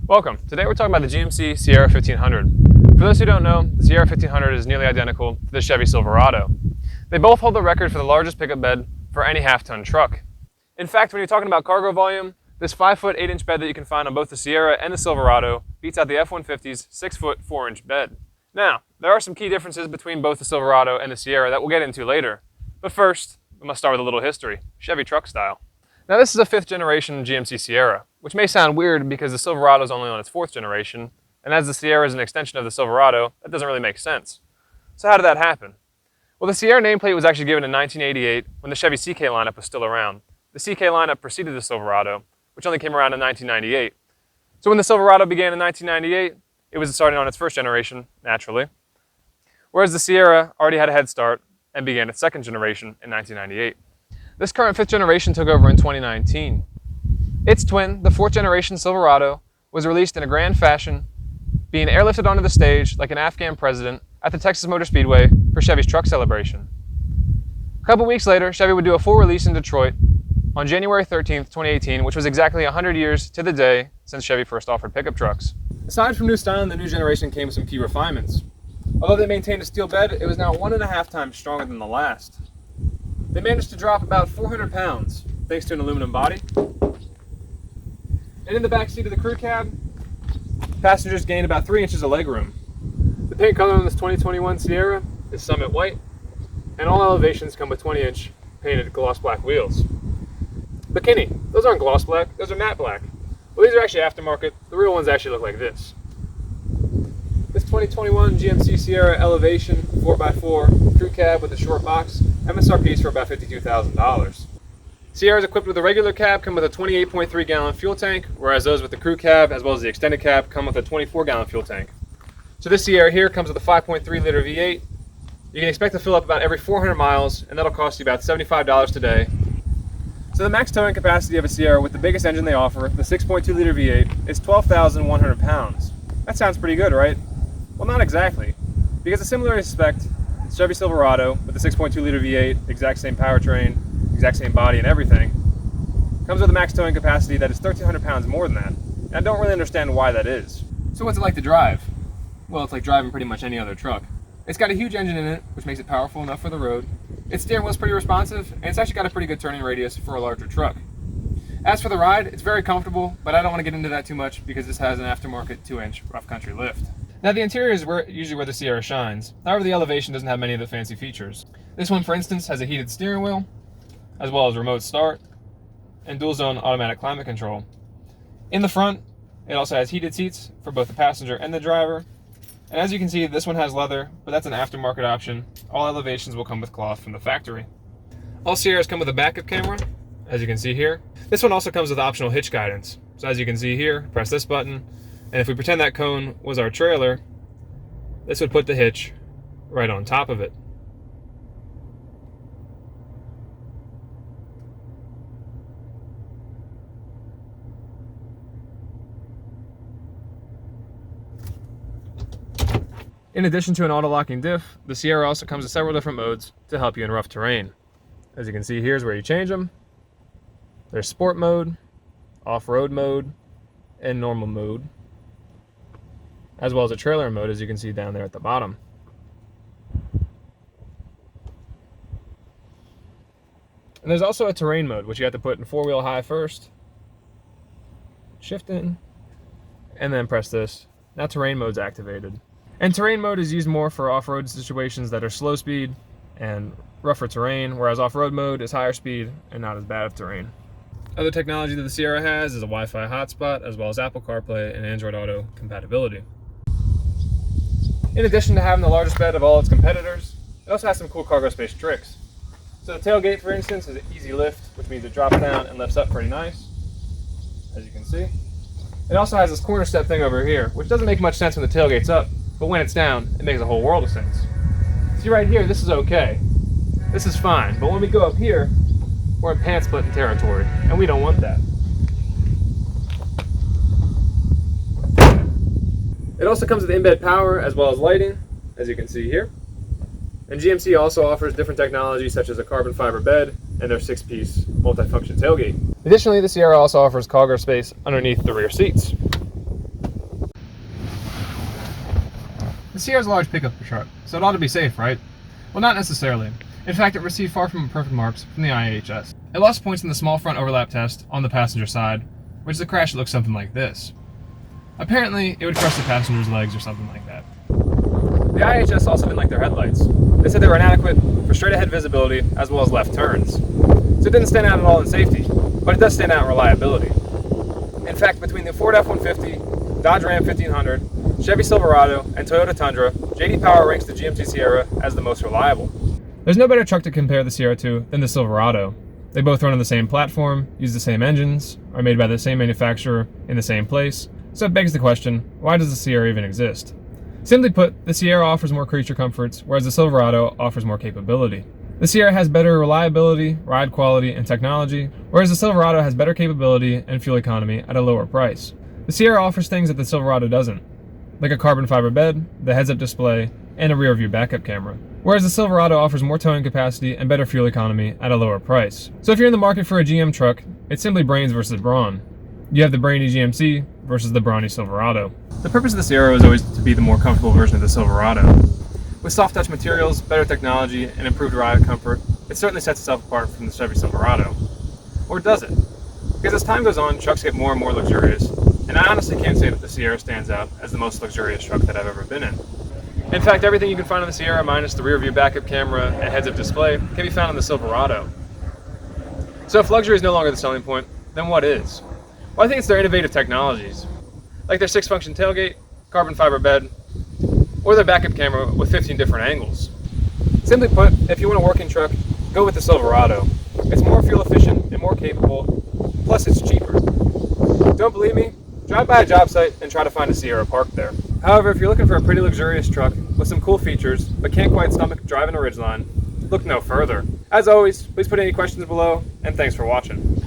Welcome. Today we're talking about the GMC Sierra 1500. For those who don't know, the Sierra 1500 is nearly identical to the Chevy Silverado. They both hold the record for the largest pickup bed for any half-ton truck. In fact, when you're talking about cargo volume, this 5-foot 8-inch bed that you can find on both the Sierra and the Silverado beats out the F-150's 6-foot 4-inch bed. Now, there are some key differences between both the Silverado and the Sierra that we'll get into later. But first, we must start with a little history, Chevy truck style. Now this is a 5th generation GMC Sierra, which may sound weird because the Silverado is only on its 4th generation, and as the Sierra is an extension of the Silverado, that doesn't really make sense. So how did that happen? Well, the Sierra nameplate was actually given in 1988 when the Chevy CK lineup was still around. The CK lineup preceded the Silverado, which only came around in 1998. So when the Silverado began in 1998, it was starting on its 1st generation, naturally, whereas the Sierra already had a head start and began its 2nd generation in 1998. This current 5th generation took over in 2019. Its twin, the 4th generation Silverado, was released in a grand fashion, being airlifted onto the stage like an Afghan president at the Texas Motor Speedway for Chevy's truck celebration. A couple weeks later, Chevy would do a full release in Detroit on January 13th, 2018, which was exactly 100 years to the day since Chevy first offered pickup trucks. Aside from new styling, the new generation came with some key refinements. Although they maintained a steel bed, it was now 1.5 times stronger than the last. They managed to drop about 400 pounds, thanks to an aluminum body. And in the back seat of the crew cab, passengers gained about 3 inches of legroom. The paint color on this 2021 Sierra is Summit White, and all elevations come with 20-inch painted gloss black wheels. But Kenny, those aren't gloss black, those are matte black. Well, these are actually aftermarket. The real ones actually look like this. This 2021 GMC Sierra Elevation 4x4 crew cab with a short box, MSRP is for about $52,000. Sierra is equipped with a regular cab, come with a 28.3 gallon fuel tank, whereas those with the crew cab as well as the extended cab come with a 24 gallon fuel tank. So this Sierra here comes with a 5.3 liter V8. You can expect to fill up about every 400 miles, and that'll cost you about $75 today. So the max towing capacity of a Sierra with the biggest engine they offer, the 6.2 liter V8, is 12,100 pounds. That sounds pretty good, right? Well, not exactly, because a similar spec Chevy Silverado with the 6.2 liter V8, exact same powertrain, exact same body and everything, comes with a max towing capacity that is 1,300 pounds more than that. And I don't really understand why that is. So what's it like to drive? Well, it's like driving pretty much any other truck. It's got a huge engine in it, which makes it powerful enough for the road. Its steering wheel's pretty responsive, and it's actually got a pretty good turning radius for a larger truck. As for the ride, it's very comfortable, but I don't want to get into that too much because this has an aftermarket 2-inch rough country lift. Now the interior is usually where the Sierra shines. However, the Elevation doesn't have many of the fancy features. This one, for instance, has a heated steering wheel, as well as remote start, and dual zone automatic climate control. In the front, it also has heated seats for both the passenger and the driver. And as you can see, this one has leather, but that's an aftermarket option. All Elevations will come with cloth from the factory. All Sierras come with a backup camera, as you can see here. This one also comes with optional hitch guidance. So as you can see here, press this button, and if we pretend that cone was our trailer, this would put the hitch right on top of it. In addition to an auto-locking diff, the Sierra also comes with several different modes to help you in rough terrain. As you can see, here's where you change them. There's sport mode, off-road mode, and normal mode, as well as a trailer mode, as you can see down there at the bottom. And there's also a terrain mode, which you have to put in 4-wheel high first, shift in, and then press this. Now terrain mode's activated. And terrain mode is used more for off-road situations that are slow speed and rougher terrain, whereas off-road mode is higher speed and not as bad of terrain. Other technology that the Sierra has is a Wi-Fi hotspot, as well as Apple CarPlay and Android Auto compatibility. In addition to having the largest bed of all its competitors, it also has some cool cargo space tricks. So the tailgate, for instance, is an easy lift, which means it drops down and lifts up pretty nice, as you can see. It also has this corner step thing over here, which doesn't make much sense when the tailgate's up, but when it's down, it makes a whole world of sense. See right here, this is okay. This is fine, but when we go up here, we're in pants splitting territory, and we don't want that. It also comes with in-bed power as well as lighting, as you can see here. And GMC also offers different technology such as a carbon fiber bed and their 6-piece multifunction tailgate. Additionally, the Sierra also offers cargo space underneath the rear seats. The Sierra is a large pickup truck, so it ought to be safe, right? Well, not necessarily. In fact, it received far from perfect marks from the IHS. It lost points in the small front overlap test on the passenger side, which is a crash that looks something like this. Apparently, it would crush the passenger's legs or something like that. The IHS also didn't like their headlights. They said they were inadequate for straight-ahead visibility as well as left turns. So it didn't stand out at all in safety, but it does stand out in reliability. In fact, between the Ford F-150, Dodge Ram 1500, Chevy Silverado, and Toyota Tundra, J.D. Power ranks the GMC Sierra as the most reliable. There's no better truck to compare the Sierra to than the Silverado. They both run on the same platform, use the same engines, are made by the same manufacturer in the same place, so it begs the question, why does the Sierra even exist? Simply put, the Sierra offers more creature comforts, whereas the Silverado offers more capability. The Sierra has better reliability, ride quality, and technology, whereas the Silverado has better capability and fuel economy at a lower price. The Sierra offers things that the Silverado doesn't, like a carbon fiber bed, the heads-up display, and a rear-view backup camera. Whereas the Silverado offers more towing capacity and better fuel economy at a lower price. So if you're in the market for a GM truck, it's simply brains versus brawn. You have the brainy GMC versus the brawny Silverado. The purpose of the Sierra is always to be the more comfortable version of the Silverado. With soft touch materials, better technology, and improved ride comfort, it certainly sets itself apart from the Chevy Silverado. Or does it? Because as time goes on, trucks get more and more luxurious, and I honestly can't say that the Sierra stands out as the most luxurious truck that I've ever been in. In fact, everything you can find on the Sierra, minus the rear view backup camera and heads-up display, can be found on the Silverado. So if luxury is no longer the selling point, then what is? Well, I think it's their innovative technologies, like their 6-function tailgate, carbon fiber bed, or their backup camera with 15 different angles. Simply put, if you want a working truck, go with the Silverado. It's more fuel efficient and more capable, plus it's cheaper. Don't believe me? Drive by a job site and try to find a Sierra parked there. However, if you're looking for a pretty luxurious truck with some cool features, but can't quite stomach driving a ridgeline, look no further. As always, please put any questions below, and thanks for watching.